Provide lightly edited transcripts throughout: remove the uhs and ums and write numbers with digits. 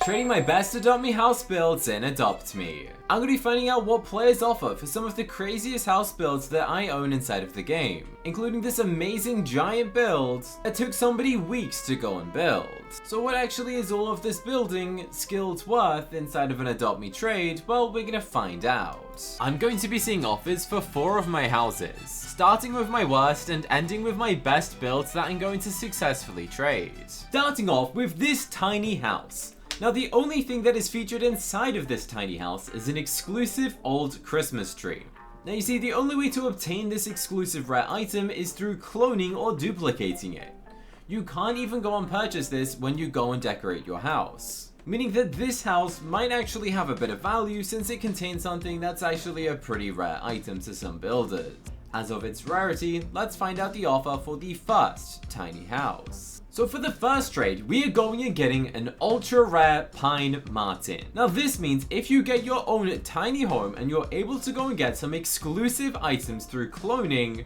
Trading my best Adopt Me house builds in Adopt Me. I'm going to be finding out what players offer for some of the craziest house builds that I own inside of the game, including this amazing giant build that took somebody weeks to go and build. So what actually is all of this building skills worth inside of an Adopt Me trade? Well, we're going to find out. I'm going to be seeing offers for 4 of my houses, starting with my worst and ending with my best builds that I'm going to successfully trade. Starting off with this tiny house. Now the only thing that is featured inside of this tiny house is an exclusive old Christmas tree. Now you see, the only way to obtain this exclusive rare item is through cloning or duplicating it. You can't even go and purchase this when you go and decorate your house. Meaning that this house might actually have a bit of value since it contains something that's actually a pretty rare item to some builders. As of its rarity, let's find out the offer for the first tiny house. So for the first trade, we are going and getting an ultra rare Pine Martin. Now this means if you get your own tiny home and you're able to go and get some exclusive items through cloning,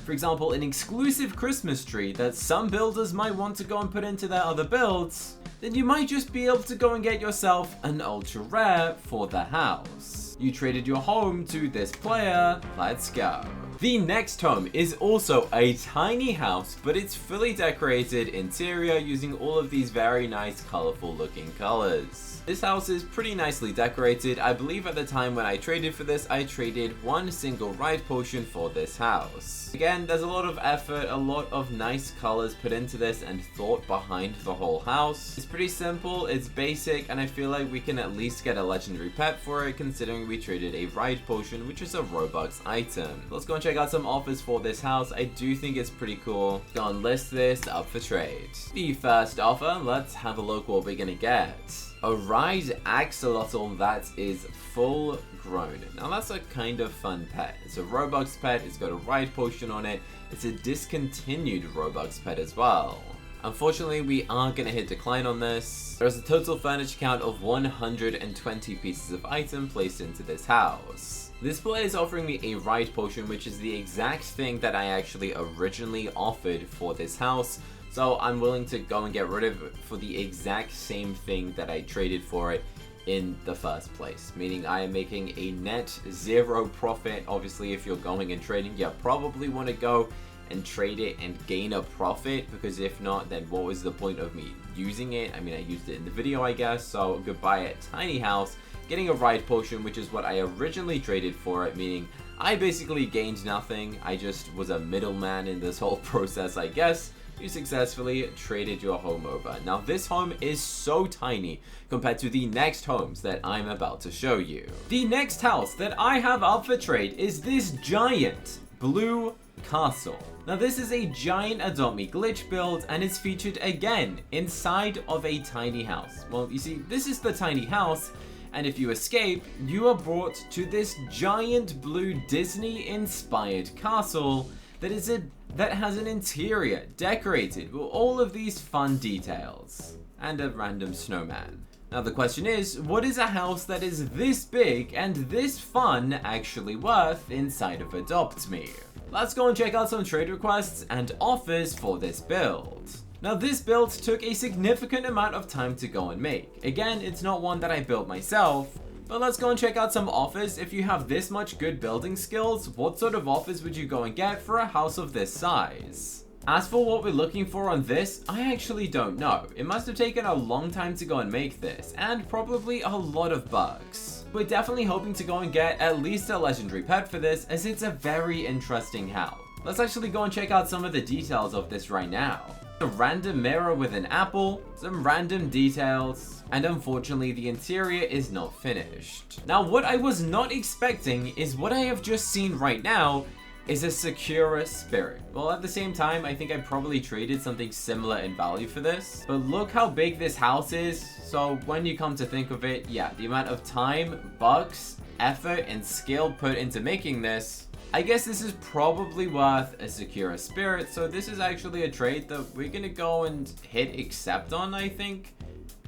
for example, an exclusive Christmas tree that some builders might want to go and put into their other builds, then you might just be able to go and get yourself an ultra rare for the house. You traded your home to this player, let's go. The next home is also a tiny house, but it's fully decorated interior using all of these very nice colorful looking colors. This house is pretty nicely decorated. I believe at the time when I traded for this, I traded one single ride potion for this house. Again, there's a lot of effort, a lot of nice colors put into this and thought behind the whole house. It's pretty simple, it's basic, and I feel like we can at least get a legendary pet for it considering we traded a ride potion, which is a Robux item. Let's go and check out some offers for this house. I do think it's pretty cool. Go and list this up for trade. The first offer, let's have a look what we're gonna get. A ride axolotl that is full grown. Now that's a kind of fun pet. It's a Robux pet, it's got a ride potion on it, it's a discontinued Robux pet as well. Unfortunately, we are going to hit decline on this. There is a total furniture count of 120 pieces of item placed into this house. This player is offering me a ride potion, which is the exact thing that I actually originally offered for this house. So I'm willing to go and get rid of it for the exact same thing that I traded for it in the first place. Meaning I am making a net 0 profit. Obviously, if you're going and trading, you probably want to go and trade it and gain a profit, because if not, then what was the point of me using it? I mean, I used it in the video, I guess. So goodbye at tiny house, getting a ride potion, which is what I originally traded for it, meaning I basically gained nothing. I just was a middleman in this whole process, I guess. You successfully traded your home over. Now this home is so tiny compared to the next homes that I'm about to show you. The next house that I have up for trade is this giant blue castle. Now this is a giant Adopt Me glitch build and it's featured again inside of a tiny house. Well, you see, this is the tiny house, and if you escape, you are brought to this giant blue Disney inspired castle that has an interior decorated with all of these fun details and a random snowman. Now the question is, what is a house that is this big and this fun actually worth inside of Adopt Me? Let's go and check out some trade requests and offers for this build. Now this build took a significant amount of time to go and make. Again, it's not one that I built myself, but let's go and check out some offers. If you have this much good building skills, what sort of offers would you go and get for a house of this size? As for what we're looking for on this, I actually don't know. It must have taken a long time to go and make this, and probably a lot of bugs. We're definitely hoping to go and get at least a legendary pet for this, as it's a very interesting house. Let's actually go and check out some of the details of this right now. A random mirror with an apple, some random details, and unfortunately the interior is not finished. Now what I was not expecting is what I have just seen right now is a Sakura spirit. Well, at the same time, I think I probably traded something similar in value for this, but look how big this house is. So when you come to think of it, yeah, the amount of time, bucks, effort, and skill put into making this, I guess this is probably worth a Sakura spirit. So this is actually a trade that we're gonna go and hit accept on, I think.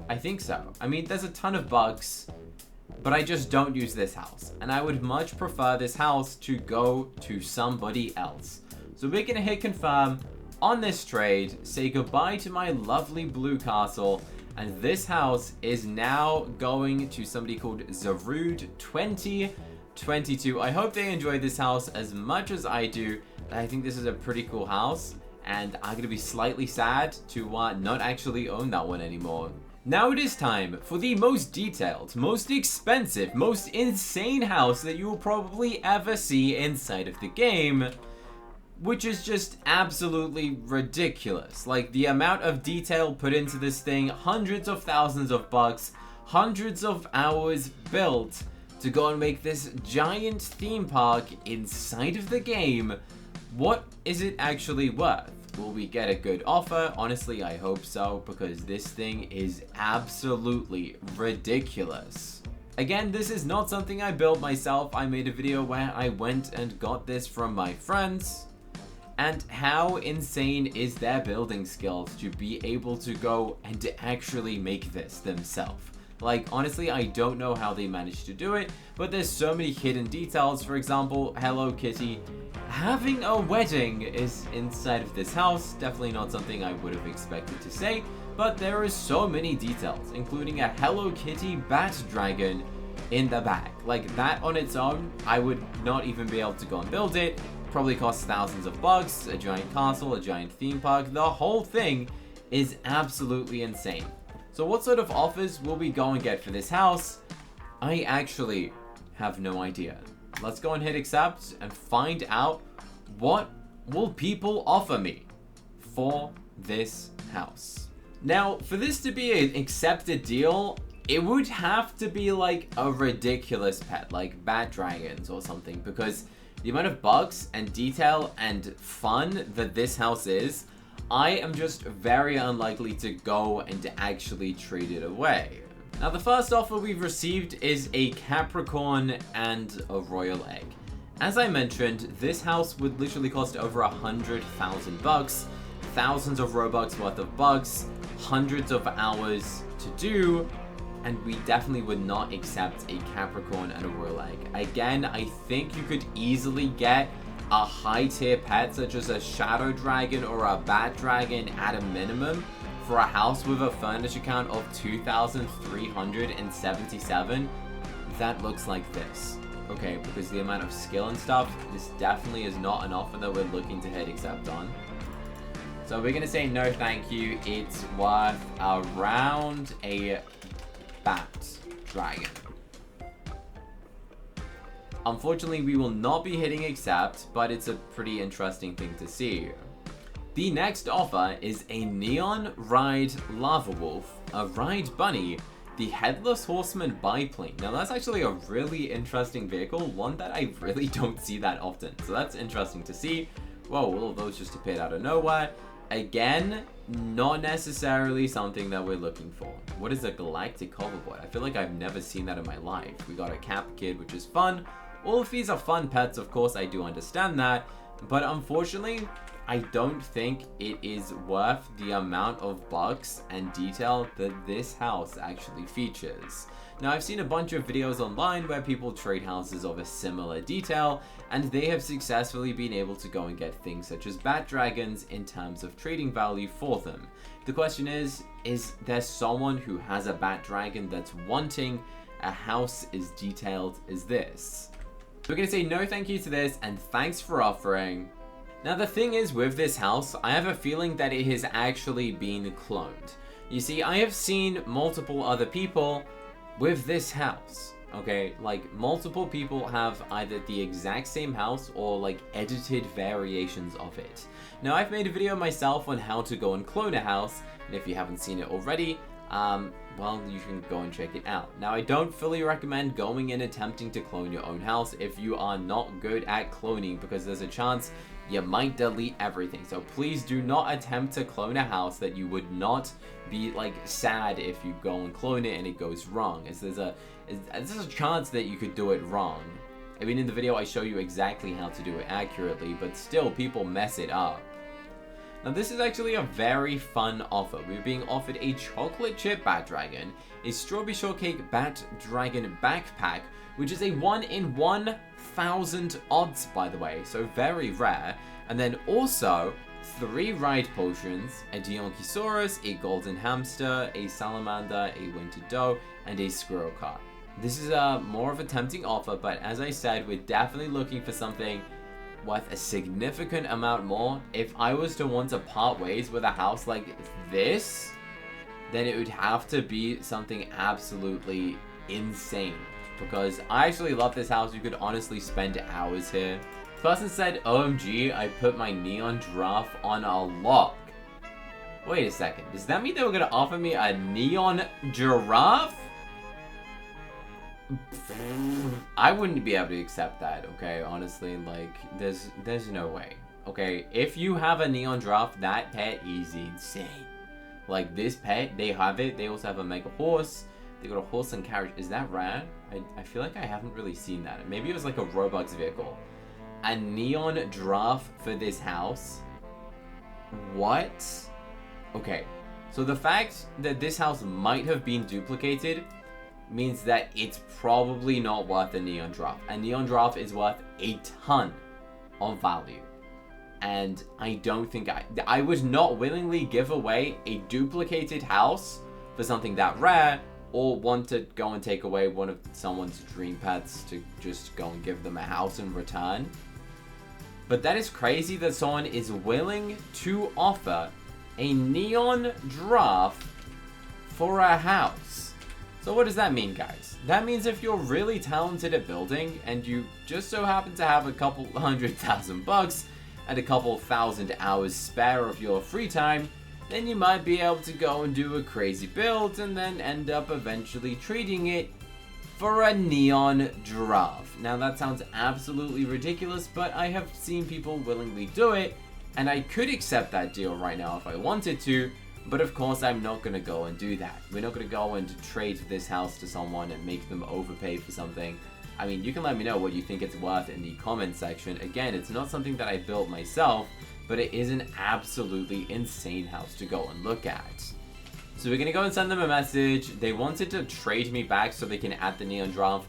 I think so. I mean, there's a ton of bugs, but I just don't use this house, and I would much prefer this house to go to somebody else. So we're gonna hit confirm on this trade, say goodbye to my lovely blue castle, And this house is now going to somebody called Zarude2022. I hope they enjoy this house as much as I do. I think this is a pretty cool house, and I'm gonna be slightly sad to not actually own that one anymore. Now it is time for the most detailed, most expensive, most insane house that you will probably ever see inside of the game, which is just absolutely ridiculous. Like, the amount of detail put into this thing, hundreds of thousands of bucks, hundreds of hours built to go and make this giant theme park inside of the game. What is it actually worth? Will we get a good offer? Honestly, I hope so, because this thing is absolutely ridiculous. Again, this is not something I built myself. I made a video where I went and got this from my friends. And how insane is their building skills to be able to go and to actually make this themselves? Like, honestly, I don't know how they managed to do it, but there's so many hidden details. For example, Hello Kitty having a wedding is inside of this house. Definitely not something I would have expected to say, but there is so many details, including a Hello Kitty bat dragon in the back. Like, that on its own, I would not even be able to go and build it. Probably costs thousands of bucks, a giant castle, a giant theme park. The whole thing is absolutely insane. So what sort of offers will we go and get for this house? I actually have no idea. Let's go and hit accept and find out what will people offer me for this house. Now, for this to be an accepted deal, it would have to be like a ridiculous pet, like bat dragons or something, because the amount of bugs and detail and fun that this house is, I am just very unlikely to go and to actually trade it away. Now, the first offer we've received is a Capricorn and a Royal Egg. As I mentioned, this house would literally cost over 100,000 bucks, thousands of Robux worth of bugs, hundreds of hours to do, and we definitely would not accept a Capricorn and a Royal Egg. Again, I think you could easily get a high tier pet such as a Shadow Dragon or a Bat Dragon at a minimum for a house with a furniture count of 2,377. That looks like this. Okay, because the amount of skill and stuff, this definitely is not an offer that we're looking to hit accept on. So we're gonna say no thank you. It's worth around a Bat Dragon. Unfortunately, we will not be hitting accept, but it's a pretty interesting thing to see. The next offer is a Neon Ride Lava Wolf, a Ride Bunny, the Headless Horseman biplane. Now that's actually a really interesting vehicle, one that I really don't see that often. So that's interesting to see. Whoa, all of those just appeared out of nowhere. Again, not necessarily something that we're looking for. What is a Galactic Hoverboard? I feel like I've never seen that in my life. We got a Cap Kid, which is fun. All of these are fun pets, of course, I do understand that. But unfortunately, I don't think it is worth the amount of bucks and detail that this house actually features. Now, I've seen a bunch of videos online where people trade houses of a similar detail, and they have successfully been able to go and get things such as bat dragons in terms of trading value for them. The question is there someone who has a bat dragon that's wanting a house as detailed as this? We're gonna say no thank you to this, and thanks for offering. Now, the thing is with this house, I have a feeling that it has actually been cloned. You see, I have seen multiple other people with this house, okay? Like, multiple people have either the exact same house or like edited variations of it. Now, I've made a video myself on how to go and clone a house, and if you haven't seen it already, well, you can go and check it out. Now, I don't fully recommend going and attempting to clone your own house if you are not good at cloning, because there's a chance you might delete everything. So please do not attempt to clone a house that you would not be like sad if you go and clone it and it goes wrong, as there's a chance that you could do it wrong. I mean, in the video I show you exactly how to do it accurately, but still people mess it up. Now, this is actually a very fun offer. We're being offered a chocolate chip bat dragon, a strawberry shortcake bat dragon backpack, which is a 1 in 1,000 odds, by the way, so very rare. And then also 3 ride potions, a Deonkisaurus, a golden hamster, a salamander, a winter doe, and a squirrel cart. This is more of a tempting offer, but as I said, we're definitely looking for something worth a significant amount more. If I was to want to part ways with a house like this, then it would have to be something absolutely insane. Because I actually love this house. You could honestly spend hours here. This person said, OMG, I put my neon giraffe on a lock. Wait a second. Does that mean they were going to offer me a neon giraffe? I wouldn't be able to accept that, okay? Honestly, like, there's no way. Okay, if you have a neon giraffe, that pet is insane. Like, this pet, they have it. They also have a mega horse. They got a horse and carriage. Is that rad? I feel like I haven't really seen that. Maybe it was like a Robux vehicle. A neon giraffe for this house? What? Okay, so the fact that this house might have been duplicated means that it's probably not worth a neon giraffe. A neon giraffe is worth a ton of value. And I don't think I would not willingly give away a duplicated house for something that rare, or want to go and take away one of someone's dream pets to just go and give them a house in return. But that is crazy that someone is willing to offer a neon giraffe for a house. So what does that mean, guys? That means if you're really talented at building and you just so happen to have a couple $100,000 and a couple thousand hours spare of your free time, then you might be able to go and do a crazy build and then end up eventually trading it for a neon giraffe. Now that sounds absolutely ridiculous, but I have seen people willingly do it, and I could accept that deal right now if I wanted to, but of course I'm not going to go and do that. We're not going to go and trade this house to someone and make them overpay for something. I mean, you can let me know what you think it's worth in the comment section. Again, it's not something that I built myself, but it is an absolutely insane house to go and look at. So we're going to go and send them a message. They wanted to trade me back so they can add the neon giraffe.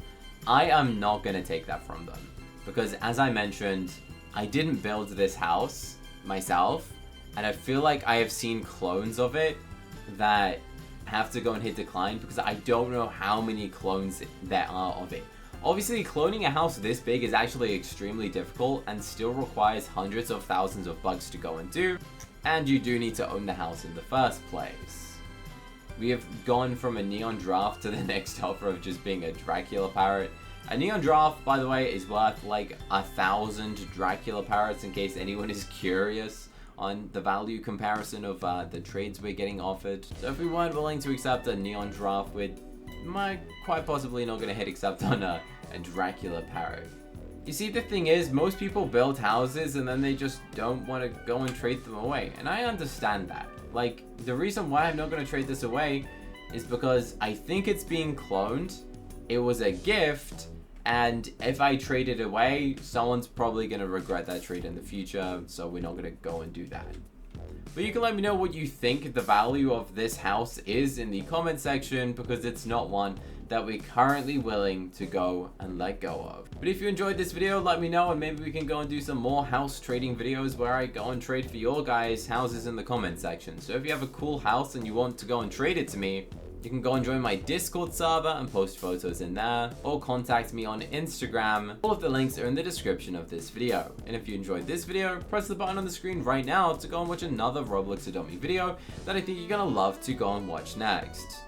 I am not going to take that from them. Because as I mentioned, I didn't build this house myself. And I feel like I have seen clones of it that have to go and hit decline because I don't know how many clones there are of it. Obviously, cloning a house this big is actually extremely difficult and still requires hundreds of thousands of bucks to go and do, and you do need to own the house in the first place. We have gone from a neon giraffe to the next offer of just being a Dracula parrot. A neon giraffe, by the way, is worth like 1,000 Dracula parrots in case anyone is curious on the value comparison of the trades we're getting offered. So if we weren't willing to accept a neon giraffe, we're quite possibly not going to hit accept on a Dracula parrot. You see, the thing is, most people build houses and then they just don't want to go and trade them away. And I understand that. Like, the reason why I'm not going to trade this away is because I think it's being cloned. It was a gift. And if I trade it away, someone's probably going to regret that trade in the future. So we're not going to go and do that. But you can let me know what you think the value of this house is in the comment section, because it's not one that we're currently willing to go and let go of. But if you enjoyed this video, let me know, and maybe we can go and do some more house trading videos where I go and trade for your guys' houses in the comment section. So if you have a cool house and you want to go and trade it to me, you can go and join my Discord server and post photos in there, or contact me on Instagram. All of the links are in the description of this video. And if you enjoyed this video, press the button on the screen right now to go and watch another Roblox Adopt Me video that I think you're gonna love to go and watch next.